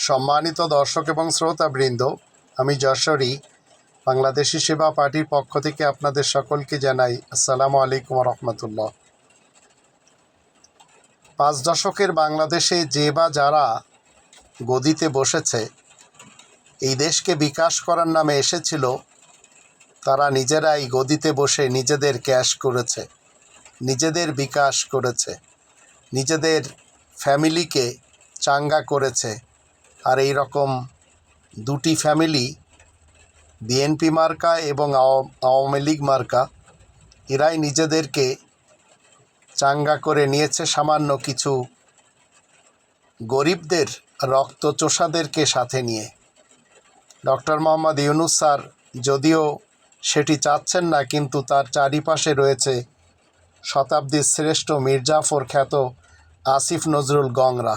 সম্মানিত দর্শক এবং শ্রোতাবৃন্দ, আমি যশোরী বাংলাদেশি সেবা পার্টির পক্ষ থেকে আপনাদের সকলকে জানাই আসসালামু আলাইকুম রহমতুল্লাহ। 5 দশকের বাংলাদেশে যে বা যারা গদিতে বসেছে, এই দেশকে বিকাশ করার নামে এসেছিল, তারা নিজেরাই গদিতে বসে নিজেদের ক্যাশ করেছে, নিজেদের বিকাশ করেছে, নিজেদের ফ্যামিলিকে চাঙ্গা করেছে। আর এই রকম দুটি ফ্যামিলি, বিএনপি মার্কা এবং আওয়ামী লীগ মার্কা, এরাই নিজেদেরকে চাঙ্গা করে নিয়েছে সামান্য কিছু গরিবদের, রক্তচোষাদেরকে সাথে নিয়ে। ডক্টর মোহাম্মদ ইউনূস স্যার যদিও সেটি চাচ্ছেন না, কিন্তু তার চারিপাশে রয়েছে শতাব্দীর শ্রেষ্ঠ মীর জাফর খ্যাত আসিফ নজরুল গংরা।